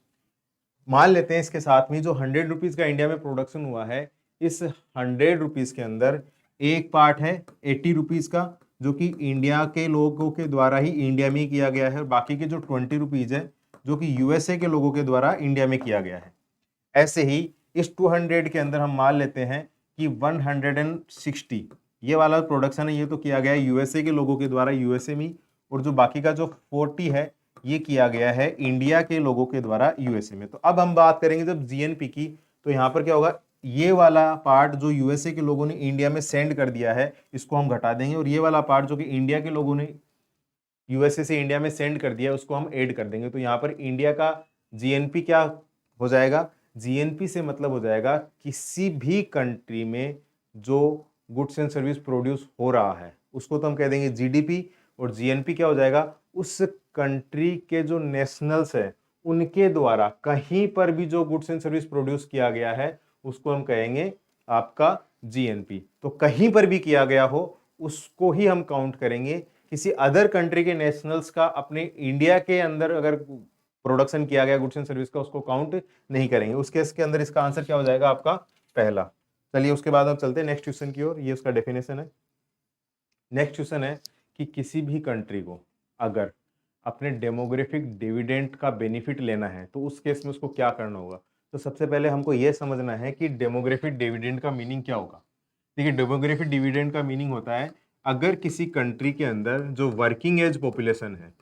मान लेते हैं इसके साथ में जो 100 रुपीज का इंडिया में प्रोडक्शन हुआ है, इस 100 रुपीज के अंदर एक पार्ट है 80 रुपीज का, जो कि इंडिया के लोगों के द्वारा ही इंडिया में किया गया है, और बाकी के जो 20 रुपीज है जो कि यूएसए के लोगों के द्वारा इंडिया में किया गया है। ऐसे ही इस 200 के अंदर हम मान लेते हैं कि 160 ये वाला प्रोडक्शन है, ये तो किया गया है यूएसए के लोगों के द्वारा यूएसए में, और जो बाकी का जो 40 है ये किया गया है इंडिया के लोगों के द्वारा यूएसए में। तो अब हम बात करेंगे जब जीएनपी की, तो यहाँ पर क्या होगा, ये वाला पार्ट जो यूएसए के लोगों ने इंडिया में सेंड कर दिया है इसको हम घटा देंगे, और ये वाला पार्ट जो कि इंडिया के लोगों ने यूएसए से इंडिया में सेंड कर दिया है उसको हम ऐड कर देंगे। तो यहाँ पर इंडिया का जीएनपी क्या हो जाएगा, जीएनपी से मतलब हो जाएगा किसी भी कंट्री में जो गुड्स एंड सर्विस प्रोड्यूस हो रहा है उसको तो हम कह देंगे जीडीपी, और जीएनपी क्या हो जाएगा, उस कंट्री के जो नेशनल्स है उनके द्वारा कहीं पर भी जो गुड्स एंड सर्विस प्रोड्यूस किया गया है उसको हम कहेंगे आपका जीएनपी। तो कहीं पर भी किया गया हो उसको ही हम काउंट करेंगे, किसी अदर कंट्री के नेशनल्स का अपने इंडिया के अंदर अगर प्रोडक्शन किया गया गुड्स एंड सर्विस का उसको काउंट नहीं करेंगे। उस केस के अंदर इसका आंसर क्या हो जाएगा आपका पहला। चलिए उसके बाद हम चलते हैं नेक्स्ट क्वेश्चन की ओर, ये उसका डेफिनेशन है। नेक्स्ट क्वेश्चन है कि किसी भी कंट्री को अगर अपने डेमोग्राफिक डिविडेंड का बेनिफिट लेना है तो उस केस में उसको क्या करना होगा। तो सबसे पहले हमको यह समझना है कि डेमोग्राफिक डिविडेंड का मीनिंग क्या होगा। देखिए डेमोग्राफिक डिविडेंड का मीनिंग होता है अगर किसी कंट्री के अंदर जो वर्किंग एज पॉपुलेशन है,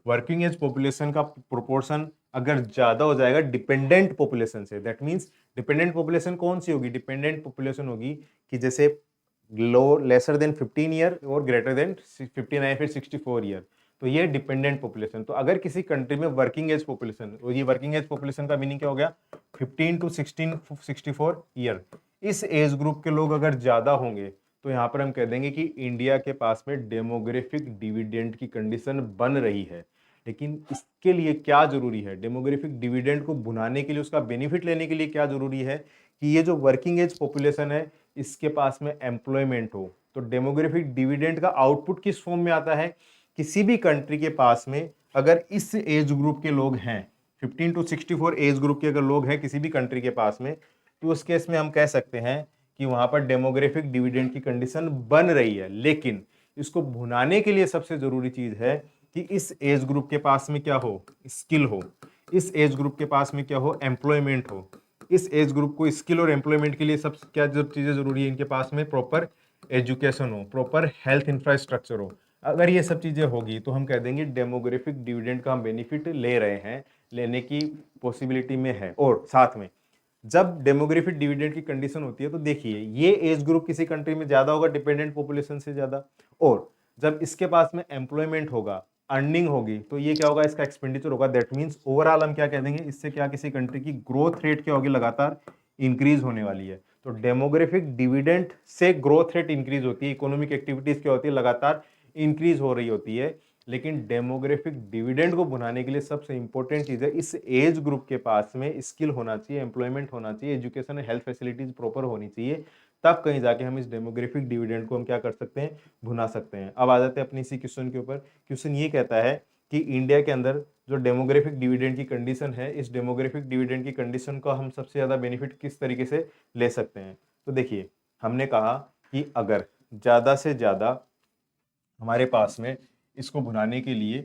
वर्किंग एज पॉपुलेशन का प्रोपोर्शन अगर ज्यादा हो जाएगा डिपेंडेंट पॉपुलेशन से, दैट मींस डिपेंडेंट पॉपुलेशन कौन सी होगी, डिपेंडेंट पॉपुलेशन होगी कि जैसे लेसर देन 15 ईयर और ग्रेटर देन 59 फिर 64 ईयर, तो ये डिपेंडेंट पॉपुलेशन। तो अगर किसी कंट्री में वर्किंग एज पॉपुलेशन, और ये वर्किंग एज पॉपुलेशन का मीनिंग क्या हो गया, 15 to 64 ईयर, इस एज ग्रुप के लोग अगर ज्यादा होंगे तो यहाँ पर हम कह देंगे कि इंडिया के पास में डेमोग्राफिक डिविडेंड की कंडीशन बन रही है। लेकिन इसके लिए क्या जरूरी है, डेमोग्राफिक डिविडेंड को भुनाने के लिए, उसका बेनिफिट लेने के लिए क्या जरूरी है कि ये जो वर्किंग एज पॉपुलेशन है इसके पास में एम्प्लॉयमेंट हो। तो डेमोग्राफिक डिविडेंड का आउटपुट किस फॉर्म में आता है, किसी भी कंट्री के पास में अगर इस एज ग्रुप के लोग हैं, 15 to 64 एज ग्रुप के अगर लोग हैं किसी भी कंट्री के पास में, तो उस केस में हम कह सकते हैं कि वहां पर डेमोग्राफिक डिविडेंड की कंडीशन बन रही है, लेकिन इसको भुनाने के लिए सबसे जरूरी चीज है कि इस एज ग्रुप के पास में क्या हो, स्किल हो, इस एज ग्रुप के पास में क्या हो, एम्प्लॉयमेंट हो। इस एज ग्रुप को स्किल और एम्प्लॉयमेंट के लिए सब क्या जो चीजें जरूरी है, इनके पास में प्रॉपर एजुकेशन हो, प्रॉपर हेल्थ इंफ्रास्ट्रक्चर हो। अगर ये सब चीजें होगी तो हम कह देंगे डेमोग्राफिक डिविडेंड का हम बेनिफिट ले रहे हैं, लेने की पॉसिबिलिटी में है। और साथ में जब डेमोग्राफिक डिविडेंड की कंडीशन होती है तो देखिए ये एज ग्रुप किसी कंट्री में ज्यादा होगा डिपेंडेंट पॉपुलेशन से ज्यादा, और जब इसके पास में एम्प्लॉयमेंट होगा, अर्निंग होगी, तो ये क्या होगा, इसका एक्सपेंडिचर होगा। दैट मींस ओवरऑल हम क्या कह देंगे, इससे क्या किसी कंट्री की ग्रोथ रेट क्या होगी, लगातार इंक्रीज होने वाली है। तो डेमोग्राफिक डिविडेंड से ग्रोथ रेट इंक्रीज होती है, इकोनॉमिक एक्टिविटीज क्या होती है, लगातार इंक्रीज हो रही होती है। लेकिन डेमोग्राफिक डिविडेंड को बनाने के लिए सबसे इंपॉर्टेंट चीज है इस एज ग्रुप के पास में स्किल होना चाहिए, एम्प्लॉयमेंट होना चाहिए, एजुकेशन हेल्थ फैसिलिटीज प्रॉपर होनी चाहिए। तब कहीं जाके हम इस डेमोग्राफिक डिविडेंड को हम क्या कर सकते हैं, भुना सकते हैं। अब आ जाते हैं अपनी इसी क्वेश्चन के ऊपर। क्वेश्चन ये कहता है कि इंडिया के अंदर जो डेमोग्राफिक डिविडेंड की कंडीशन है, इस डेमोग्राफिक डिविडेंड की कंडीशन का हम सबसे ज्यादा बेनिफिट किस तरीके से ले सकते हैं। तो देखिए हमने कहा कि अगर ज्यादा से ज्यादा हमारे पास में इसको भुनाने के लिए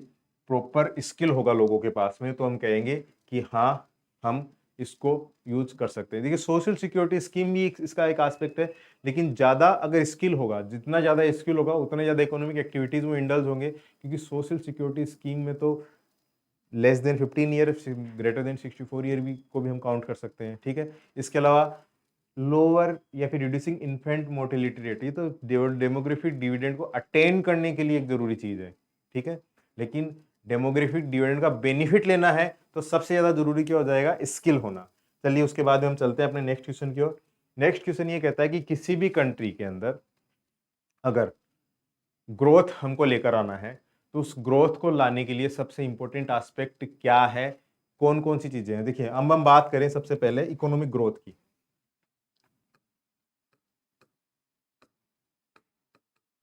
प्रॉपर स्किल होगा लोगों के पास में, तो हम कहेंगे कि हाँ हम इसको यूज कर सकते हैं। देखिए सोशल सिक्योरिटी स्कीम भी इसका एक एस्पेक्ट है, लेकिन ज्यादा अगर स्किल होगा, जितना ज्यादा स्किल होगा उतने ज्यादा इकोनॉमिक एक्टिविटीज में इंडल्ज होंगे, क्योंकि सोशल सिक्योरिटी स्कीम में तो less than 15 year, greater than 64 year भी को भी हम काउंट कर सकते हैं। ठीक है, इसके अलावा लोअर या फिर रिड्यूसिंग इन्फेंट मोर्टेलिटी रेट, ये तो डेमोग्राफिक डिविडेंड को अटेन करने के लिए एक जरूरी चीज है। ठीक है, लेकिन डेमोग्राफिक डिविडेंड का बेनिफिट लेना है तो सबसे ज्यादा जरूरी क्या हो जाएगा, स्किल होना। चलिए उसके बाद हम चलते हैं अपने नेक्स्ट क्वेश्चन की ओर। नेक्स्ट क्वेश्चन ये कहता है कि किसी भी कंट्री के अंदर अगर ग्रोथ हमको लेकर आना है, तो उस ग्रोथ को लाने के लिए सबसे इंपॉर्टेंट एस्पेक्ट क्या है, कौन कौन सी चीजें हैं। देखिए अब हम बात करें सबसे पहले इकोनॉमिक ग्रोथ की।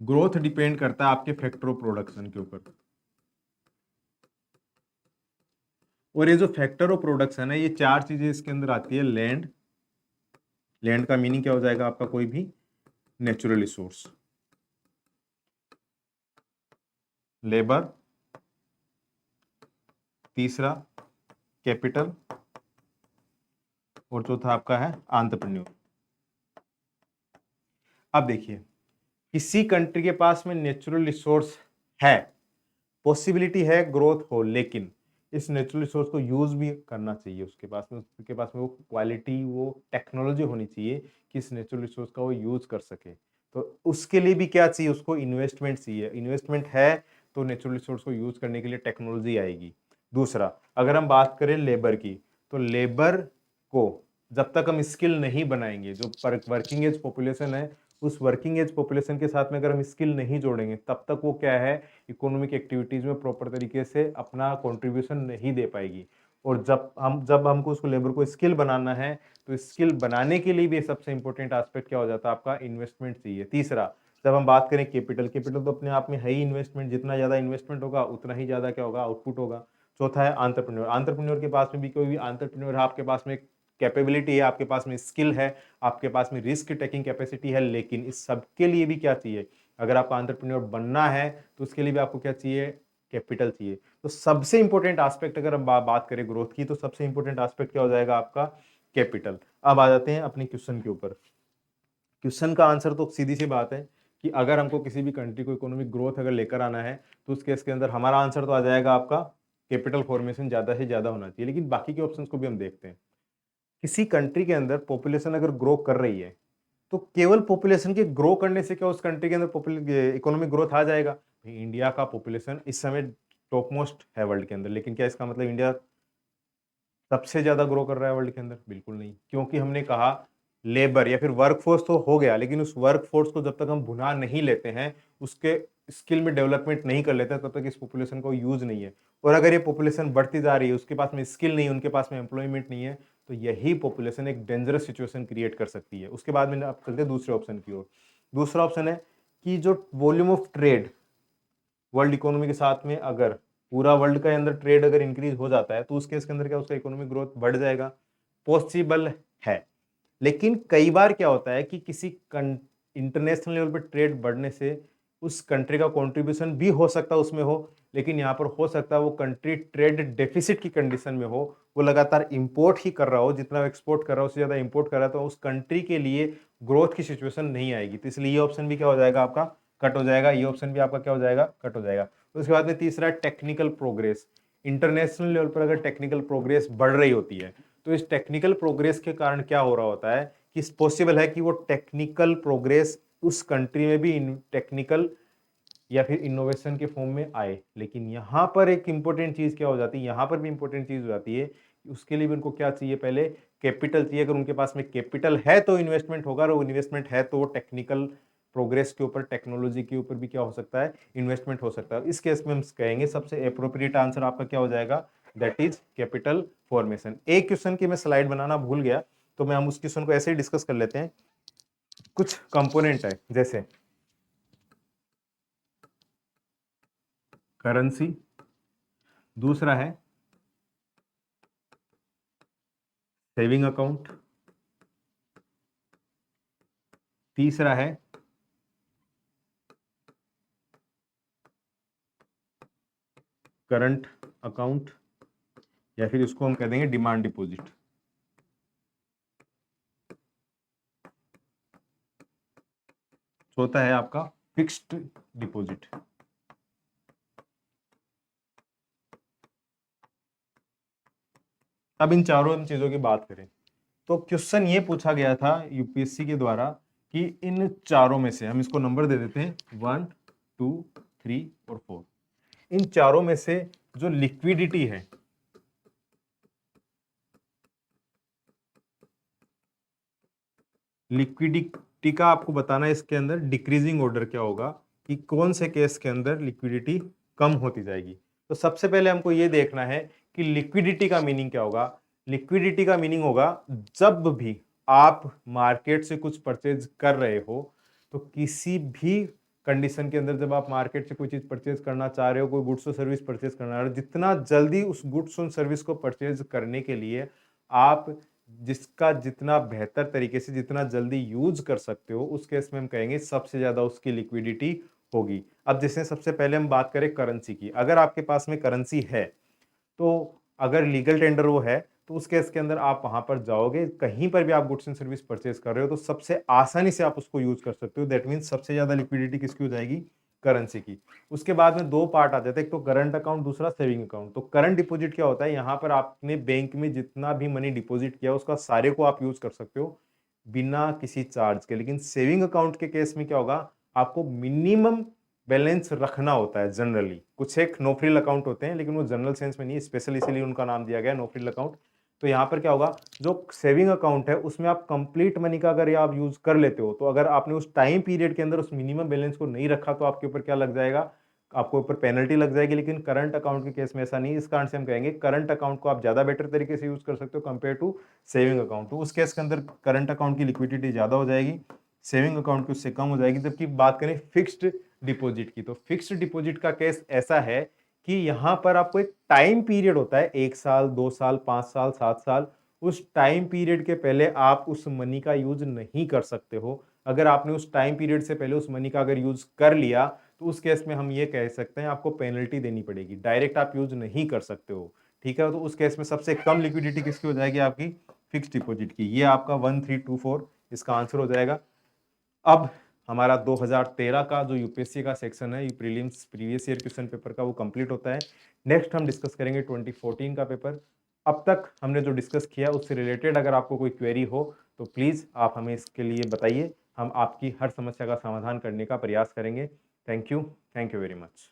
ग्रोथ डिपेंड करता है आपके फैक्टर ऑफ प्रोडक्शन के ऊपर, और ये जो फैक्टर ऑफ प्रोडक्शन है, ये चार चीजें इसके अंदर आती है। लैंड, लैंड का मीनिंग क्या हो जाएगा आपका, कोई भी नेचुरल रिसोर्स। लेबर, तीसरा कैपिटल, और चौथा आपका है एंटरप्रेन्योर। अब देखिए किसी कंट्री के पास में नेचुरल रिसोर्स है, पॉसिबिलिटी है ग्रोथ हो, लेकिन इस नेचुरल रिसोर्स को यूज भी करना चाहिए। उसके पास में वो क्वालिटी, वो टेक्नोलॉजी होनी चाहिए कि इस नेचुरल रिसोर्स का वो यूज कर सके। तो उसके लिए भी क्या चाहिए, उसको इन्वेस्टमेंट चाहिए। इन्वेस्टमेंट है तो नेचुरल रिसोर्स को यूज करने के लिए टेक्नोलॉजी आएगी। दूसरा, अगर हम बात करें लेबर की, तो लेबर को जब तक हम स्किल नहीं बनाएंगे, जो वर्किंग एज पॉपुलेशन है, उस वर्किंग एज पॉपुलेशन के साथ में अगर हम स्किल नहीं जोड़ेंगे, तब तक वो क्या है, इकोनॉमिक एक्टिविटीज में प्रॉपर तरीके से अपना कंट्रीब्यूशन नहीं दे पाएगी। और जब हमको उसको लेबर को स्किल बनाना है, तो स्किल बनाने के लिए भी सबसे इंपॉर्टेंट एस्पेक्ट क्या हो जाता है, आपका इन्वेस्टमेंट चाहिए। तीसरा, जब हम बात करें कैपिटल, कैपिटल तो अपने आप में है ही इन्वेस्टमेंट, जितना ज्यादा इन्वेस्टमेंट होगा उतना ही ज्यादा क्या होगा, आउटपुट होगा। चौथा है एंटरप्रेन्योर। एंटरप्रेन्योर के पास में भी, कोई भी एंटरप्रेन्योर है, आपके पास में कैपेबिलिटी है, आपके पास में स्किल है, आपके पास में रिस्क टेकिंग कैपेसिटी है, लेकिन इस सब के लिए भी क्या चाहिए, अगर आपको एंटरप्रेन्योर बनना है तो उसके लिए भी आपको क्या चाहिए, कैपिटल चाहिए। तो सबसे इंपॉर्टेंट एस्पेक्ट अगर हम बात करें ग्रोथ की, तो सबसे इंपॉर्टेंट एस्पेक्ट क्या हो जाएगा, आपका कैपिटल। अब आ जाते हैं अपने क्वेश्चन के ऊपर। क्वेश्चन का आंसर तो सीधी सी बात है कि अगर हमको किसी भी कंट्री को इकोनॉमिक ग्रोथ अगर लेकर आना है, तो उस केस के अंदर हमारा आंसर तो आ जाएगा आपका कैपिटल फॉर्मेशन ज्यादा से ज्यादा होना चाहिए। लेकिन बाकी के ऑप्शंस को भी हम देखते हैं। किसी कंट्री के अंदर पॉपुलेशन अगर ग्रो कर रही है, तो केवल पॉपुलेशन के ग्रो करने से क्या उस कंट्री के अंदर इकोनॉमिक ग्रोथ आ जाएगा। इंडिया का पॉपुलेशन इस समय टॉप मोस्ट है वर्ल्ड के अंदर, लेकिन क्या इसका मतलब इंडिया सबसे ज्यादा ग्रो कर रहा है वर्ल्ड के अंदर? बिल्कुल नहीं, क्योंकि हमने कहा लेबर या फिर वर्कफोर्स तो हो गया, लेकिन उस वर्कफोर्स को जब तक हम भुना नहीं लेते हैं, उसके स्किल में डेवलपमेंट नहीं कर लेते हैं, तब तक इस पॉपुलेशन को यूज नहीं है। और अगर ये पॉपुलेशन बढ़ती जा रही है, उसके पास में स्किल नहीं है, उनके पास में एम्प्लॉयमेंट नहीं है, तो यही पॉपुलेशन एक डेंजरस सिचुएशन क्रिएट कर सकती है। उसके बाद में आप चलते हैं दूसरे ऑप्शन की ओर। दूसरा ऑप्शन है कि जो volume of trade world economy के साथ में, अगर पूरा वर्ल्ड के अंदर ट्रेड अगर इंक्रीज हो जाता है, तो उस केस के अंदर क्या उसका इकोनॉमिक ग्रोथ बढ़ जाएगा। पॉसिबल है, लेकिन कई बार क्या होता है कि किसी इंटरनेशनल लेवल पर ट्रेड बढ़ने से उस कंट्री का कंट्रीब्यूशन भी हो सकता है उसमें हो, लेकिन यहाँ पर हो सकता है वो कंट्री ट्रेड डेफिसिट की कंडीशन में हो, वो लगातार इंपोर्ट ही कर रहा हो, जितना एक्सपोर्ट कर रहा हो उससे ज़्यादा इंपोर्ट कर रहा है, तो उस कंट्री के लिए ग्रोथ की सिचुएशन नहीं आएगी। तो इसलिए ये ऑप्शन भी क्या हो जाएगा आपका, कट हो जाएगा। ये ऑप्शन भी आपका क्या हो जाएगा, कट हो जाएगा। तो उसके बाद में तीसरा टेक्निकल प्रोग्रेस। इंटरनेशनल लेवल पर अगर टेक्निकल प्रोग्रेस बढ़ रही होती है तो इस टेक्निकल प्रोग्रेस के कारण क्या हो रहा होता है कि पॉसिबल है कि वो टेक्निकल प्रोग्रेस उस कंट्री में भी टेक्निकल या फिर इनोवेशन के फॉर्म में आए। लेकिन यहाँ पर एक इंपॉर्टेंट चीज क्या हो जाती है, यहाँ पर भी इंपॉर्टेंट चीज हो जाती है, उसके लिए भी उनको क्या चाहिए, पहले कैपिटल चाहिए। अगर उनके पास में कैपिटल है तो इन्वेस्टमेंट होगा, और इन्वेस्टमेंट है तो टेक्निकल प्रोग्रेस के ऊपर, टेक्नोलॉजी के ऊपर भी क्या हो सकता है, इन्वेस्टमेंट हो सकता है। इस केस में हम कहेंगे सबसे अप्रोप्रिएट आंसर आपका क्या हो जाएगा, दैट इज कैपिटल फॉर्मेशन। एक क्वेश्चन की मैं स्लाइड बनाना भूल गया, तो मैं हम उस क्वेश्चन को ऐसे ही डिस्कस कर लेते हैं। कुछ कंपोनेंट है जैसे करेंसी, दूसरा है सेविंग अकाउंट, तीसरा है करंट अकाउंट, या फिर इसको हम कह देंगे डिमांड डिपॉजिट। चौथा है आपका फिक्स्ड डिपॉजिट। अब इन चारों चीजों की बात करें तो क्वेश्चन ये पूछा गया था यूपीएससी के द्वारा कि इन चारों में से हम इसको नंबर दे देते हैं 1, 2, 3 और 4। इन चारों में से जो लिक्विडिटी है, लिक्विडिटी का आपको बताना है इसके अंदर डिक्रीजिंग ऑर्डर क्या होगा, कि कौन से केस के अंदर लिक्विडिटी कम होती जाएगी। तो सबसे पहले हमको ये देखना है कि लिक्विडिटी का मीनिंग क्या होगा। लिक्विडिटी का मीनिंग होगा जब भी आप मार्केट से कुछ परचेज कर रहे हो, तो किसी भी कंडीशन के अंदर जब आप मार्केट से कोई चीज परचेज करना चाह रहे हो, कोई गुड्स और सर्विस परचेज करना चाह रहे हो, जितना जल्दी उस गुड्स और सर्विस को परचेज करने के लिए आप जिसका जितना बेहतर तरीके से जितना जल्दी यूज कर सकते हो, उस केस में हम कहेंगे सबसे ज्यादा उसकी लिक्विडिटी होगी। अब जैसे सबसे पहले हम बात करें करेंसी की, अगर आपके पास में करेंसी है तो अगर लीगल टेंडर वो है तो उस केस के अंदर आप वहां पर जाओगे, कहीं पर भी आप गुड्स एंड सर्विस परचेज कर रहे हो तो सबसे आसानी से आप उसको यूज कर सकते हो। दैट मीन्स सबसे ज्यादा लिक्विडिटी किसकी हो जाएगी, करेंसी की। उसके बाद में दो पार्ट आ जाते हैं, एक तो करंट अकाउंट, दूसरा सेविंग अकाउंट। तो करंट डिपॉजिट क्या होता है, यहाँ पर आपने बैंक में जितना भी मनी डिपॉजिट किया उसका सारे को आप यूज कर सकते हो बिना किसी चार्ज के। लेकिन सेविंग अकाउंट के केस में क्या होगा, आपको मिनिमम बैलेंस रखना होता है। जनरली कुछ एक नो फ्रिल अकाउंट होते हैं, लेकिन वो जनरल सेंस में नहीं, स्पेशल इसीलिए उनका नाम दिया गया नो फ्रिल अकाउंट। तो यहाँ पर क्या होगा, जो सेविंग अकाउंट है उसमें आप कंप्लीट मनी का अगर आप यूज कर लेते हो, तो अगर आपने उस टाइम पीरियड के अंदर उस मिनिमम बैलेंस को नहीं रखा तो आपके ऊपर क्या लग जाएगा, आपको ऊपर पेनल्टी लग जाएगी। लेकिन करंट अकाउंट के केस में ऐसा नहीं। इस कारण से हम कहेंगे करंट अकाउंट को आप ज्यादा बेटर तरीके से यूज कर सकते हो कंपेयर टू सेविंग अकाउंट। तो उस केस के अंदर करंट अकाउंट की लिक्विडिटी ज्यादा हो जाएगी, सेविंग अकाउंट की उससे कम हो जाएगी। जबकि बात करें फिक्स्ड डिपॉजिट की, तो फिक्स्ड डिपॉजिट का केस ऐसा है कि यहां पर आपको एक टाइम पीरियड होता है, 1 साल, 2 साल, 5 साल, 7 साल। उस टाइम पीरियड के पहले आप उस मनी का यूज नहीं कर सकते हो। अगर आपने उस टाइम पीरियड से पहले उस मनी का अगर यूज कर लिया तो उस केस में हम ये कह सकते हैं आपको पेनल्टी देनी पड़ेगी, डायरेक्ट आप यूज नहीं कर सकते हो। ठीक है, तो उस केस में सबसे कम लिक्विडिटी किसकी हो जाएगी, आपकी फिक्स डिपॉजिट की। ये आपका 1324 इसका आंसर हो जाएगा। अब हमारा 2013 का जो यूपीएससी का सेक्शन है, prelims previous year question paper का, वो कंप्लीट होता है। नेक्स्ट हम डिस्कस करेंगे 2014 का पेपर। अब तक हमने जो डिस्कस किया उससे रिलेटेड अगर आपको कोई क्वेरी हो तो प्लीज़ आप हमें इसके लिए बताइए, हम आपकी हर समस्या का समाधान करने का प्रयास करेंगे। Thank you very much.